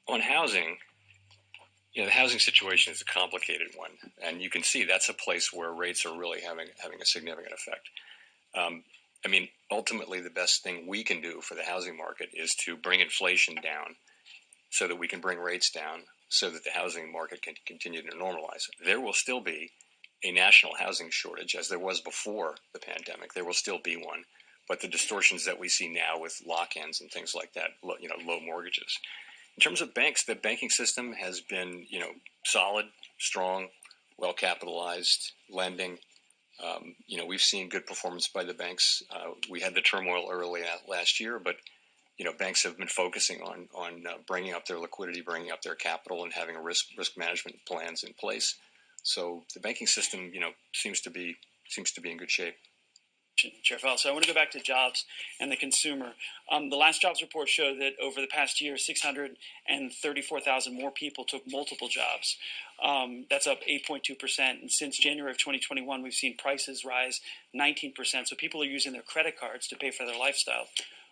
on housing, the housing situation is a complicated one, and you can see that's a place where rates are really having a significant effect. Ultimately, the best thing we can do for the housing market is to bring inflation down so that we can bring rates down so that the housing market can continue to normalize. There will still be a national housing shortage, as there was before the pandemic. There will still be one, but the distortions that we see now with lock-ins and things like that, low mortgages. In terms of banks, the banking system has been, solid, strong, well-capitalized, lending. We've seen good performance by the banks. We had the turmoil early last year, but banks have been focusing on bringing up their liquidity, bringing up their capital, and having risk management plans in place. So the banking system, seems to be in good shape. Chair Powell. So I want to go back to jobs and the consumer. The last jobs report showed that over the past year, 634,000 more people took multiple jobs. That's up 8.2%. And since January of 2021, we've seen prices rise 19%. So people are using their credit cards to pay for their lifestyle.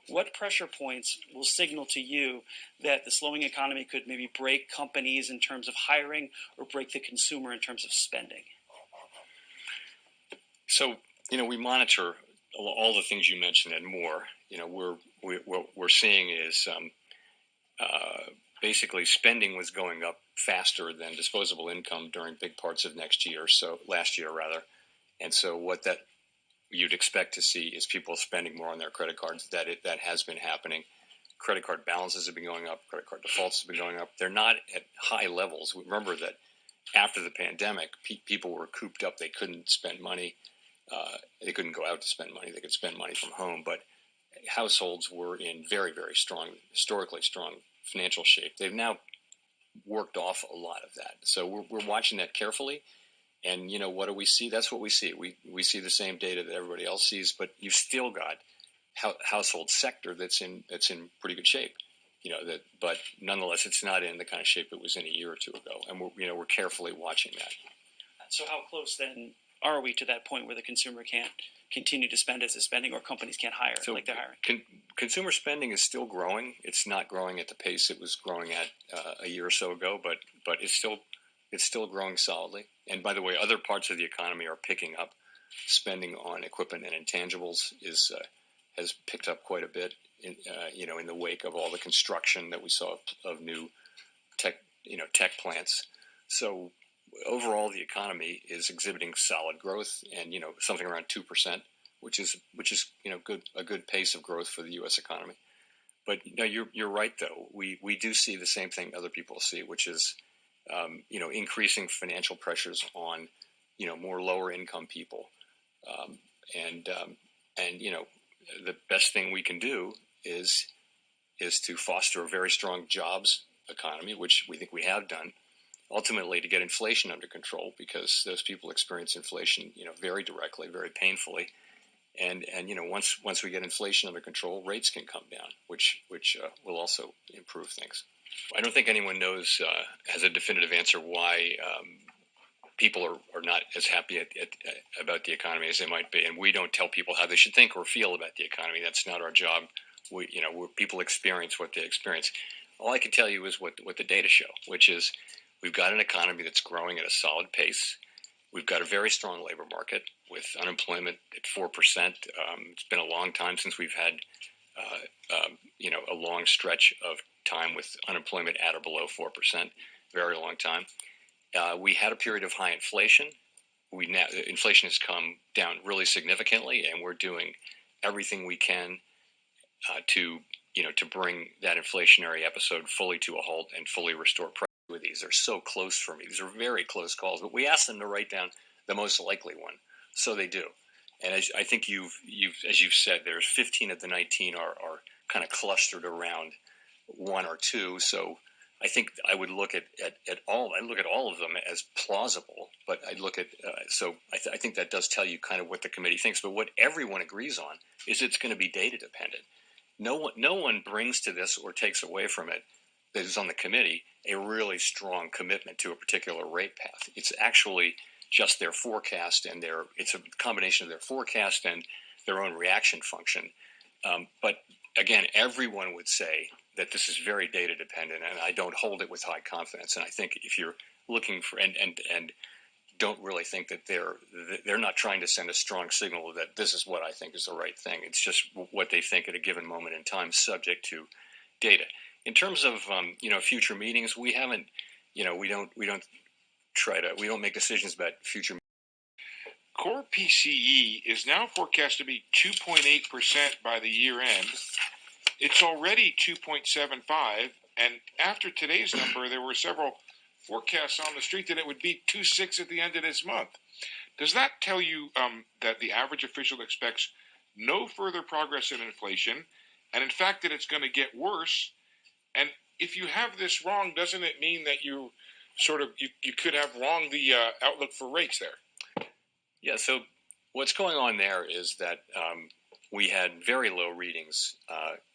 What pressure points will signal to you that the slowing economy could maybe break companies in terms of hiring or break the consumer in terms of spending? So, we monitor all the things you mentioned and more. What we're seeing is basically spending was going up faster than disposable income during big parts of last year. And so what that you'd expect to see is people spending more on their credit cards. That has been happening. Credit card balances have been going up. Credit card defaults have been going up. They're not at high levels. Remember that after the pandemic, people were cooped up. They couldn't spend money. They couldn't go out to spend money. They could spend money from home, but households were in very, very strong, historically strong financial shape. They've now worked off a lot of that. So we're watching that carefully. And, what do we see? That's what we see. We see the same data that everybody else sees, but you've still got household sector that's in pretty good shape. But nonetheless, it's not in the kind of shape it was in a year or two ago. And we're carefully watching that. So how close then are we to that point where the consumer can't continue to spend as it's spending, or companies can't hire like they're hiring? Consumer spending is still growing. It's not growing at the pace it was growing at a year or so ago, but it's still growing solidly. And by the way, other parts of the economy are picking up. Spending on equipment and intangibles has picked up quite a bit in the wake of all the construction that we saw of new tech plants. So overall, the economy is exhibiting solid growth, and something around 2%, which is a good pace of growth for the U.S. economy. But you're right though. We do see the same thing other people see, which is increasing financial pressures on more lower income people, and the best thing we can do is to foster a very strong jobs economy, which we think we have done. Ultimately, to get inflation under control, because those people experience inflation, very directly, very painfully, and once we get inflation under control, rates can come down, which will also improve things. I don't think anyone has a definitive answer why people are not as happy about the economy as they might be, and we don't tell people how they should think or feel about the economy. That's not our job. People experience what they experience. All I can tell you is what the data show, which is we've got an economy that's growing at a solid pace. We've got a very strong labor market with unemployment at 4%. It's been a long time since we've had, a long stretch of time with unemployment at or below 4%. Very long time. We had a period of high inflation. Inflation has come down really significantly, and we're doing everything we can to bring that inflationary episode fully to a halt and fully restore price. These are so close for me. These are very close calls, but we asked them to write down the most likely one, so they do. And I think as you've said, there's 15 of the 19 are kind of clustered around one or two. So I think I would look at all. I look at all of them as plausible, but I'd look at I think that does tell you kind of what the committee thinks. But what everyone agrees on is it's going to be data dependent. No one brings to this or takes away from it that is on the committee a really strong commitment to a particular rate path. It's actually just their forecast, and it's a combination of their forecast and their own reaction function. But again, everyone would say that this is very data dependent, and I don't hold it with high confidence. And I think if you're looking for and don't really think that they're not trying to send a strong signal that this is what I think is the right thing. It's just what they think at a given moment in time, subject to data. In terms of future meetings, we haven't, we don't make decisions about future. Core PCE is now forecast to be 2.8% by the year end. It's already 2.75, and after today's number, there were several forecasts on the street that it would be 2.6 at the end of this month. Does that tell you that the average official expects no further progress in inflation, and in fact that it's going to get worse? And if you have this wrong, doesn't it mean that you could have wrong the outlook for rates there? Yeah, so what's going on there is that we had very low readings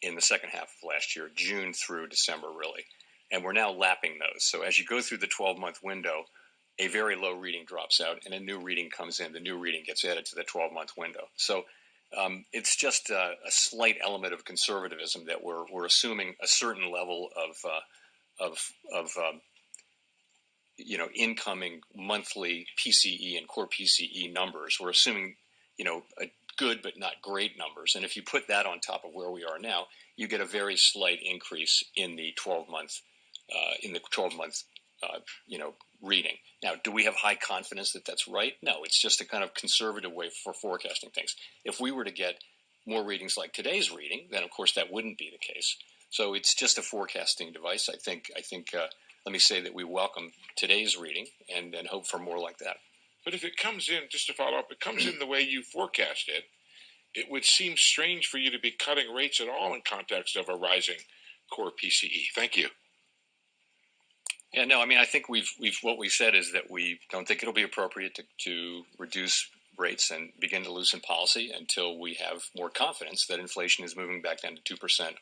in the second half of last year, June through December, really. And we're now lapping those. So as you go through the 12-month window, a very low reading drops out and a new reading comes in. The new reading gets added to the 12-month window. So it's just a slight element of conservatism that we're assuming a certain level of incoming monthly PCE and core PCE numbers. We're assuming, a good but not great numbers. And if you put that on top of where we are now, you get a very slight increase in the 12-month reading. Now, do we have high confidence that that's right? No, it's just a kind of conservative way for forecasting things. If we were to get more readings like today's reading, then of course that wouldn't be the case. So it's just a forecasting device. I think. Let me say that we welcome today's reading and hope for more like that. But if it comes in, just to follow up, it comes in the way you forecast it, it would seem strange for you to be cutting rates at all in context of a rising core PCE. Thank you. Yeah, no, I mean, I think what we've said is that we don't think it'll be appropriate to reduce rates and begin to loosen policy until we have more confidence that inflation is moving back down to 2%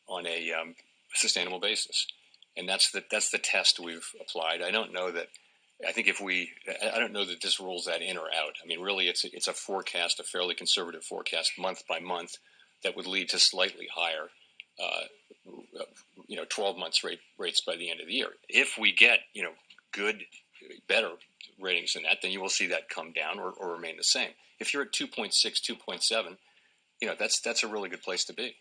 on a sustainable basis. And that's the test we've applied. I don't know that this rules that in or out. I mean, really, it's a forecast, a fairly conservative forecast, month by month, that would lead to slightly higher, 12 months rates by the end of the year. If we get, better ratings than that, then you will see that come down or remain the same. If you're at 2.6, 2.7, that's a really good place to be.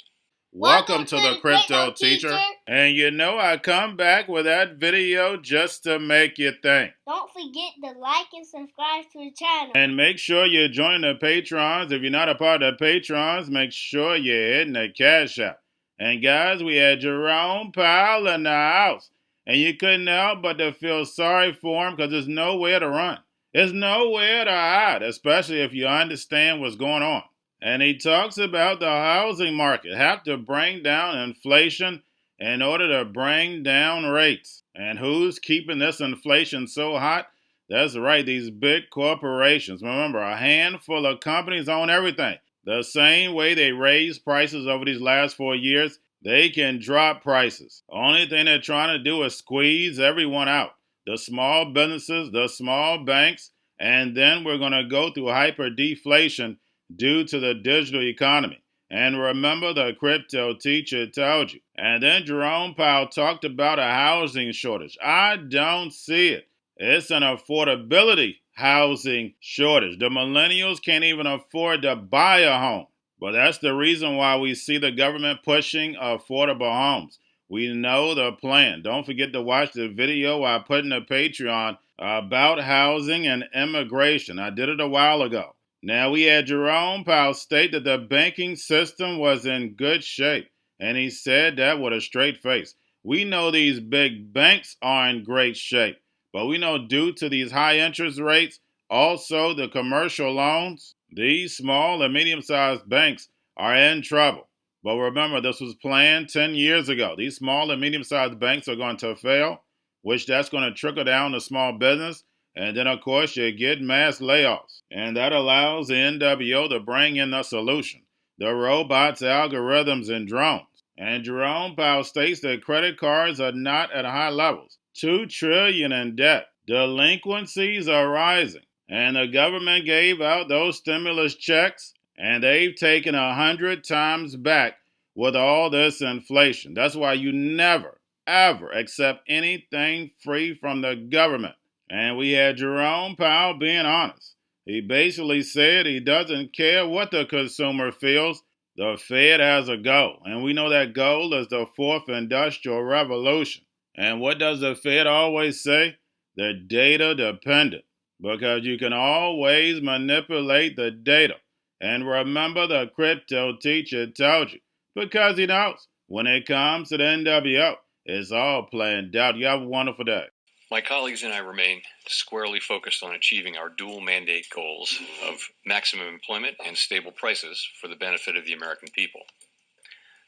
Welcome to the Crypto Teacher. And I come back with that video just to make you think. Don't forget to like and subscribe to the channel. And make sure you join the Patrons. If you're not a part of the Patrons, make sure you're hitting the Cash App. And guys, we had Jerome Powell in the house. And you couldn't help but to feel sorry for him because there's nowhere to run. There's nowhere to hide, especially if you understand what's going on. And he talks about the housing market, have to bring down inflation in order to bring down rates. And who's keeping this inflation so hot? That's right, these big corporations. Remember, a handful of companies own everything. The same way they raised prices over these last 4 years, they can drop prices. Only thing they're trying to do is squeeze everyone out. The small businesses, the small banks, and then we're going to go through hyper deflation due to the digital economy. And remember, the Crypto Teacher told you. And then Jerome Powell talked about a housing shortage. I don't see it. It's an affordability housing shortage. The millennials can't even afford to buy a home. But that's the reason why we see the government pushing affordable homes. We know the plan. Don't forget to watch the video I put in the Patreon about housing and immigration. I did it a while ago. Now, we had Jerome Powell state that the banking system was in good shape, and he said that with a straight face. We know these big banks are in great shape, but we know due to these high interest rates, also the commercial loans, these small and medium-sized banks are in trouble. But remember, this was planned 10 years ago. These small and medium-sized banks are going to fail, which that's going to trickle down to small business. And then, of course, you get mass layoffs. And that allows the NWO to bring in the solution. The robots, algorithms, and drones. And Jerome Powell states that credit cards are not at high levels. $2 trillion in debt. Delinquencies are rising. And the government gave out those stimulus checks, and they've taken 100 times back with all this inflation. That's why you never, ever accept anything free from the government. And we had Jerome Powell being honest. He basically said he doesn't care what the consumer feels. The Fed has a goal, and we know that goal is the fourth industrial revolution. And what does the Fed always say? They're data dependent, because you can always manipulate the data. And remember, the crypto teacher told you, because he knows when it comes to the NWO, it's all planned out. You have a wonderful day. My colleagues and I remain squarely focused on achieving our dual mandate goals of maximum employment and stable prices for the benefit of the American people.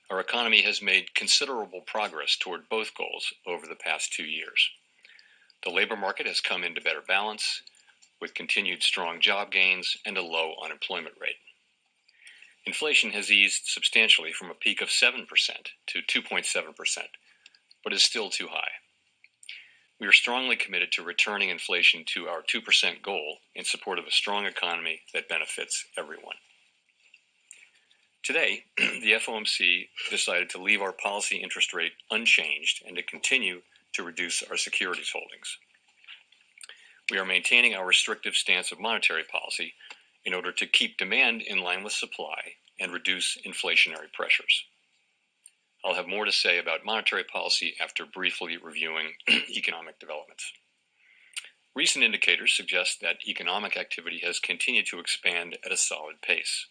Our economy has made considerable progress toward both goals over the past 2 years. The labor market has come into better balance, with continued strong job gains and a low unemployment rate. Inflation has eased substantially from a peak of 7% to 2.7%, but is still too high. We are strongly committed to returning inflation to our 2% goal in support of a strong economy that benefits everyone. Today, the FOMC decided to leave our policy interest rate unchanged and to continue to reduce our securities holdings. We are maintaining our restrictive stance of monetary policy in order to keep demand in line with supply and reduce inflationary pressures. I'll have more to say about monetary policy after briefly reviewing economic developments. Recent indicators suggest that economic activity has continued to expand at a solid pace.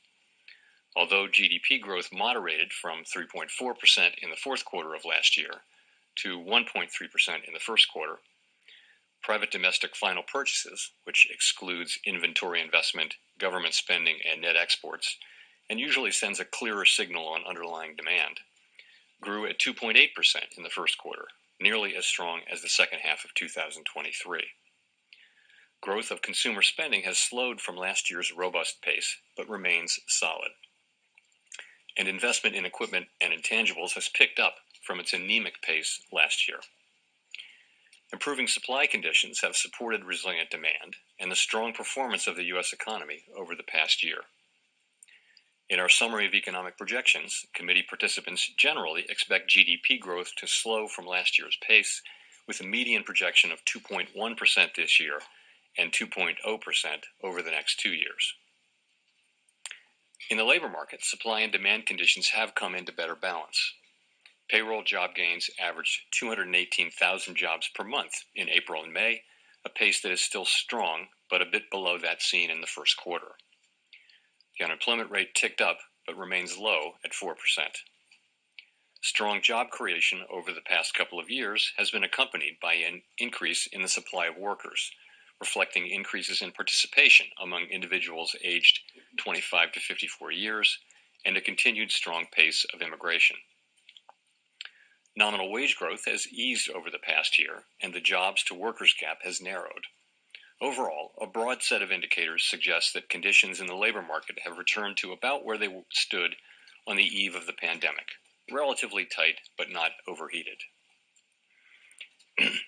Although GDP growth moderated from 3.4% in the fourth quarter of last year to 1.3% in the first quarter, private domestic final purchases, which excludes inventory investment, government spending, and net exports, and usually sends a clearer signal on underlying demand, grew at 2.8% in the first quarter, nearly as strong as the second half of 2023. Growth of consumer spending has slowed from last year's robust pace, but remains solid. And investment in equipment and intangibles has picked up from its anemic pace last year. Improving supply conditions have supported resilient demand and the strong performance of the U.S. economy over the past year. In our summary of economic projections, committee participants generally expect GDP growth to slow from last year's pace, with a median projection of 2.1% this year and 2.0% over the next 2 years. In the labor market, supply and demand conditions have come into better balance. Payroll job gains averaged 218,000 jobs per month in April and May, a pace that is still strong, but a bit below that seen in the first quarter. The unemployment rate ticked up, but remains low at 4%. Strong job creation over the past couple of years has been accompanied by an increase in the supply of workers, reflecting increases in participation among individuals aged 25 to 54 years and a continued strong pace of immigration. Nominal wage growth has eased over the past year, and the jobs to workers gap has narrowed. Overall, a broad set of indicators suggests that conditions in the labor market have returned to about where they stood on the eve of the pandemic, relatively tight but not overheated.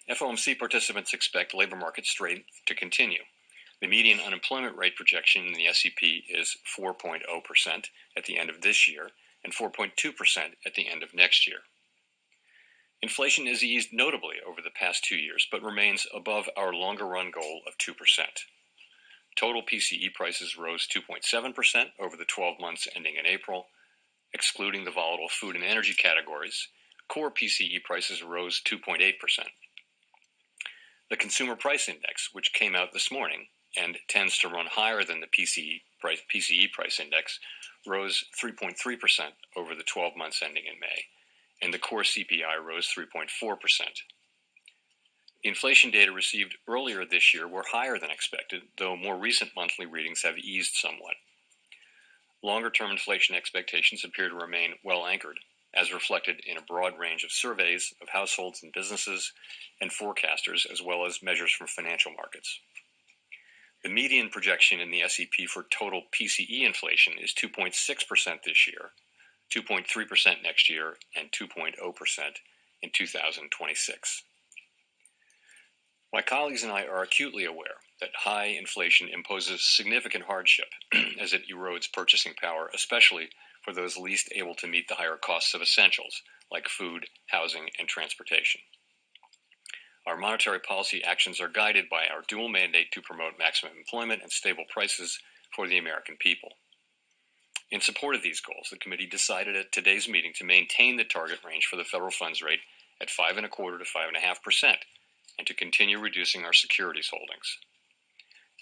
FOMC participants expect labor market strength to continue. The median unemployment rate projection in the SEP is 4.0% at the end of this year and 4.2% at the end of next year. Inflation has eased notably over the past 2 years, but remains above our longer-run goal of 2%. Total PCE prices rose 2.7% over the 12 months ending in April. Excluding the volatile food and energy categories, core PCE prices rose 2.8%. The Consumer Price Index, which came out this morning and tends to run higher than the PCE price index, rose 3.3% over the 12 months ending in May, and the core CPI rose 3.4%. The inflation data received earlier this year were higher than expected, though more recent monthly readings have eased somewhat. Longer-term inflation expectations appear to remain well anchored, as reflected in a broad range of surveys of households and businesses and forecasters, as well as measures from financial markets. The median projection in the SEP for total PCE inflation is 2.6% this year, 2.3% next year, and 2.0% in 2026. My colleagues and I are acutely aware that high inflation imposes significant hardship as it erodes purchasing power, especially for those least able to meet the higher costs of essentials like food, housing, and transportation. Our monetary policy actions are guided by our dual mandate to promote maximum employment and stable prices for the American people. In support of these goals, the committee decided at today's meeting to maintain the target range for the federal funds rate at 5.25% to 5.5% and to continue reducing our securities holdings.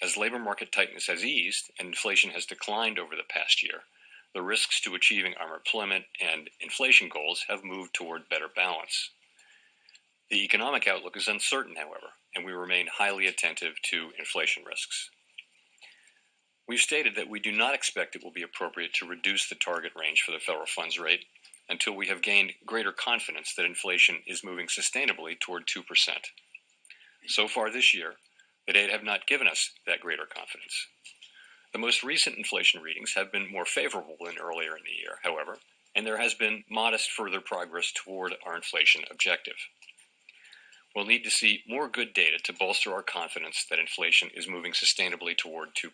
As labor market tightness has eased and inflation has declined over the past year, the risks to achieving our employment and inflation goals have moved toward better balance. The economic outlook is uncertain, however, and we remain highly attentive to inflation risks. We've stated that we do not expect it will be appropriate to reduce the target range for the federal funds rate until we have gained greater confidence that inflation is moving sustainably toward 2%. So far this year, the data have not given us that greater confidence. The most recent inflation readings have been more favorable than earlier in the year, however, and there has been modest further progress toward our inflation objective. We'll need to see more good data to bolster our confidence that inflation is moving sustainably toward 2%.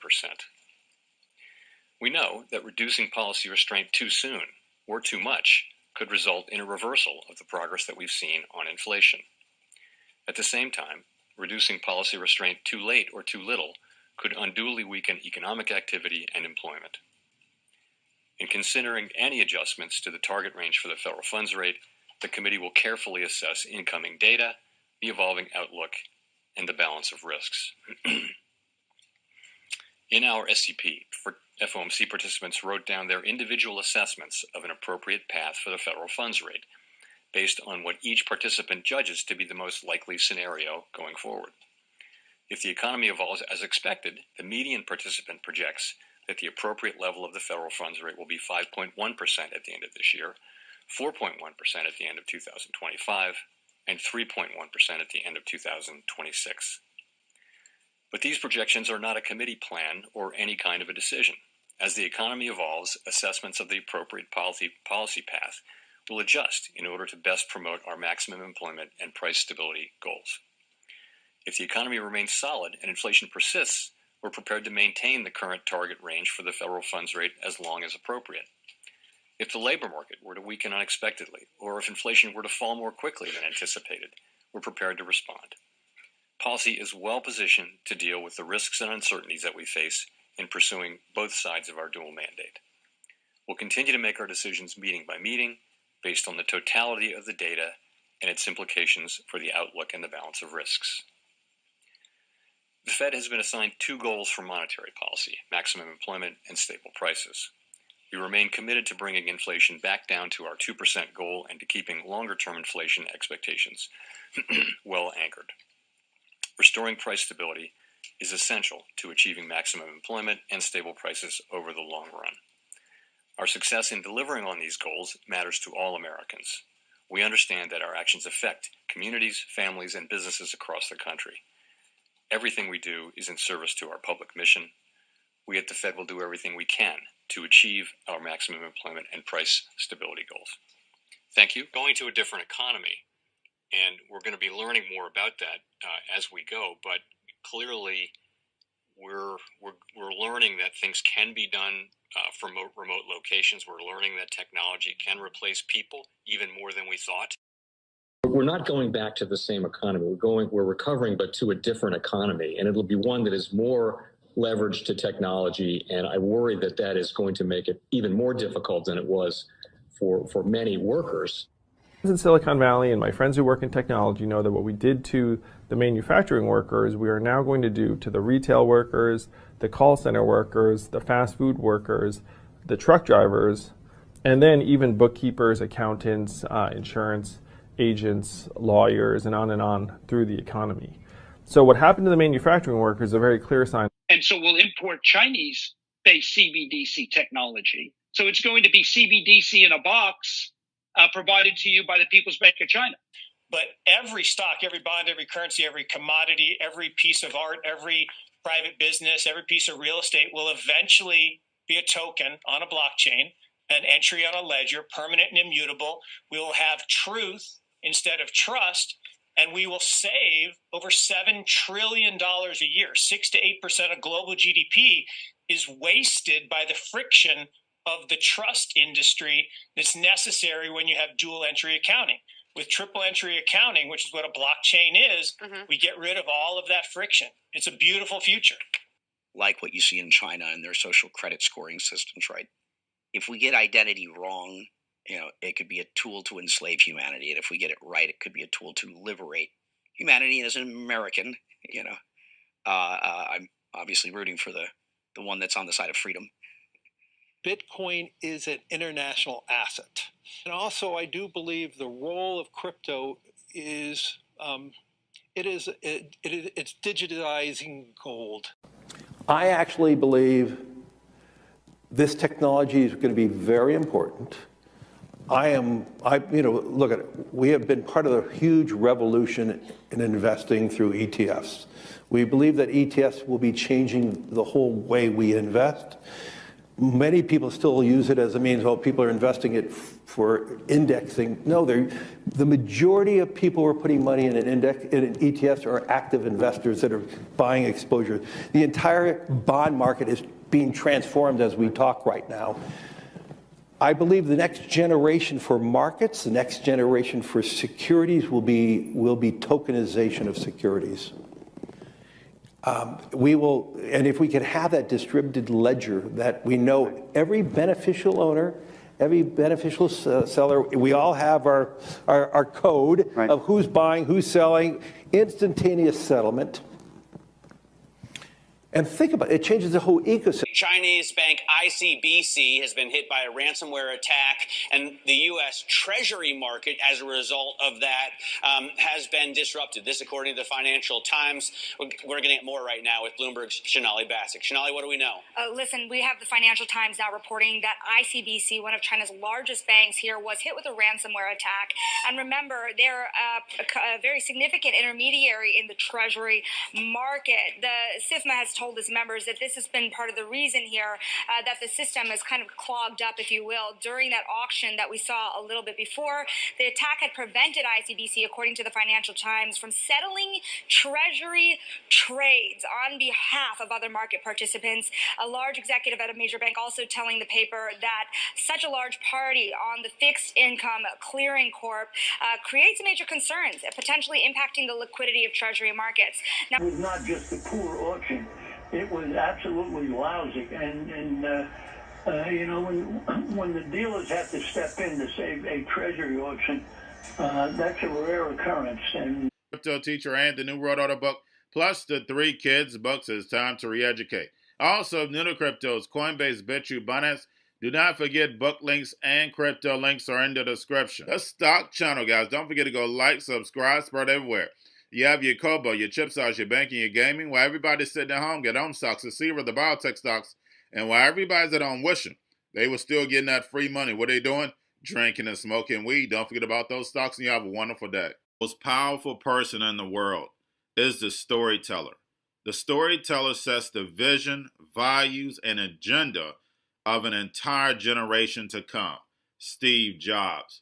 We know that reducing policy restraint too soon or too much could result in a reversal of the progress that we've seen on inflation. At the same time, reducing policy restraint too late or too little could unduly weaken economic activity and employment. In considering any adjustments to the target range for the federal funds rate, the committee will carefully assess incoming data, the evolving outlook, and the balance of risks. In our SCP, FOMC participants wrote down their individual assessments of an appropriate path for the federal funds rate, based on what each participant judges to be the most likely scenario going forward. If the economy evolves as expected, the median participant projects that the appropriate level of the federal funds rate will be 5.1% at the end of this year, 4.1% at the end of 2025, and 3.1% at the end of 2026. But these projections are not a committee plan or any kind of a decision. As the economy evolves, assessments of the appropriate policy path will adjust in order to best promote our maximum employment and price stability goals. If the economy remains solid and inflation persists, we're prepared to maintain the current target range for the federal funds rate as long as appropriate. If the labor market were to weaken unexpectedly, or if inflation were to fall more quickly than anticipated, we're prepared to respond. Policy is well positioned to deal with the risks and uncertainties that we face in pursuing both sides of our dual mandate. We'll continue to make our decisions meeting by meeting, based on the totality of the data and its implications for the outlook and the balance of risks. The Fed has been assigned two goals for monetary policy: maximum employment and stable prices. We remain committed to bringing inflation back down to our 2% goal and to keeping longer-term inflation expectations well anchored. Restoring price stability is essential to achieving maximum employment and stable prices over the long run. Our success in delivering on these goals matters to all Americans. We understand that our actions affect communities, families, and businesses across the country. Everything we do is in service to our public mission. We at the Fed will do everything we can to achieve our maximum employment and price stability goals. Thank you. Going to a different economy, and we're going to be learning more about that as we go, but clearly we're learning that things can be done from remote locations. We're learning that technology can replace people even more than we thought. We're not going back to the same economy. We're recovering, but to a different economy, and it'll be one that is more leveraged to technology. And I worry that that is going to make it even more difficult than it was for many workers. In Silicon Valley, and my friends who work in technology know that what we did to the manufacturing workers, we are now going to do to the retail workers, the call center workers, the fast food workers, the truck drivers, and then even bookkeepers, accountants, insurance agents, lawyers, and on through the economy. So what happened to the manufacturing workers is a very clear sign. And so we'll import Chinese-based CBDC technology. So it's going to be CBDC in a box provided to you by the People's Bank of China. But every stock, every bond, every currency, every commodity, every piece of art, every private business, every piece of real estate will eventually be a token on a blockchain, an entry on a ledger, permanent and immutable. We will have truth instead of trust, and we will save over $7 trillion a year. 6 to 8% of global GDP is wasted by the friction of the trust industry that's necessary when you have dual entry accounting. With triple entry accounting, which is what a blockchain is, we get rid of all of that friction. It's a beautiful future. Like what you see in China and their social credit scoring systems, right? If we get identity wrong, it could be a tool to enslave humanity. And if we get it right, it could be a tool to liberate humanity. And as an American, I'm obviously rooting for the one that's on the side of freedom. Bitcoin is an international asset. And also, I do believe the role of crypto is it's digitizing gold. I actually believe this technology is going to be very important. Look at it. We have been part of a huge revolution in investing through ETFs. We believe that ETFs will be changing the whole way we invest. Many people still use it as a means, people are investing it for indexing. No, the majority of people who are putting money in an ETFs are active investors that are buying exposure. The entire bond market is being transformed as we talk right now. I believe the next generation for markets, the next generation for securities will be tokenization of securities. And if we could have that distributed ledger that we know every beneficial owner, every beneficial seller, we all have our code of who's buying, who's selling, instantaneous settlement. And think about it, it changes the whole ecosystem. Chinese bank ICBC has been hit by a ransomware attack, and the U.S. Treasury market, as a result of that, has been disrupted. This, according to the Financial Times. We're getting more right now with Bloomberg's Shonali Bassick. Shonali, what do we know? Listen, we have the Financial Times now reporting that ICBC, one of China's largest banks here, was hit with a ransomware attack. And remember, they're a very significant intermediary in the Treasury market. The SIFMA has told its members that this has been part of the reason here that the system is kind of clogged up, if you will, during that auction that we saw a little bit before. The attack had prevented ICBC, according to the Financial Times, from settling Treasury trades on behalf of other market participants. A large executive at a major bank also telling the paper that such a large party on the fixed income clearing corp creates major concerns, potentially impacting the liquidity of Treasury markets. Now, it was not just a poor auction. It was absolutely lousy, and when the dealers have to step in to save a treasury auction, that's a rare occurrence. And Cryptoteacher and the New World Order book, plus the 3 kids books, It's Time to Re-Educate. Also, new to cryptos, Coinbase, Bitrue, Binance. Do not forget book links and crypto links are in the description. The stock channel, guys. Don't forget to go like, subscribe, spread everywhere. You have your Kobo, your chip stocks, your banking, your gaming. While everybody's sitting at home, get home stocks, the Seaver, the biotech stocks. And while everybody's at home wishing, they were still getting that free money. What are they doing? Drinking and smoking weed. Don't forget about those stocks, and you have a wonderful day. The most powerful person in the world is the storyteller. The storyteller sets the vision, values, and agenda of an entire generation to come. Steve Jobs.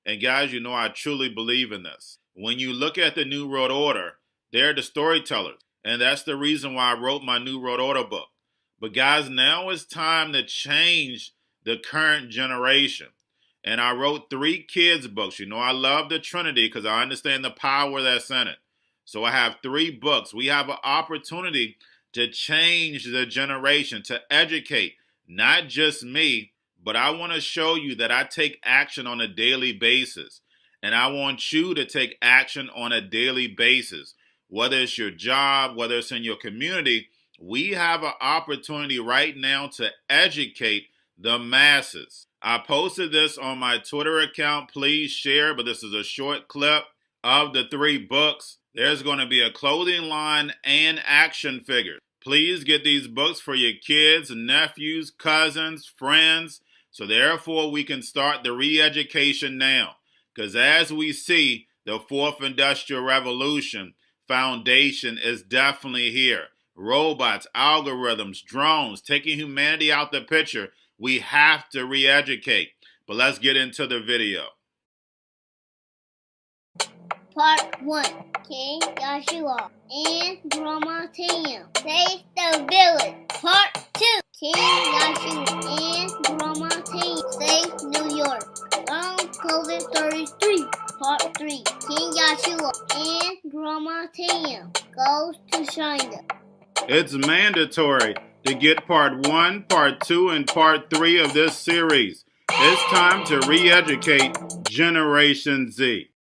And guys, I truly believe in this. When you look at the New World Order, they're the storytellers. And that's the reason why I wrote my New World Order book. But guys, now it's time to change the current generation. And I wrote 3 kids books. I love the Trinity because I understand the power that's in it. So I have 3 books. We have an opportunity to change the generation, to educate, not just me, but I want to show you that I take action on a daily basis. And I want you to take action on a daily basis. Whether it's your job, whether it's in your community, we have an opportunity right now to educate the masses. I posted this on my Twitter account. Please share, but this is a short clip of the 3 books. There's going to be a clothing line and action figures. Please get these books for your kids, nephews, cousins, friends, so therefore we can start the re-education now. Because as we see, the 4th Industrial Revolution foundation is definitely here. Robots, algorithms, drones, taking humanity out the picture. We have to re-educate. But let's get into the video. Part 1. King Joshua and Drama Team save the village. Part 2. King Yahshua and Grandma Tate save New York. From COVID Stories 3, Part 3. King Yahshua and Grandma Tate goes to China. It's mandatory to get Part 1, Part 2, and Part 3 of this series. It's time to re-educate Generation Z.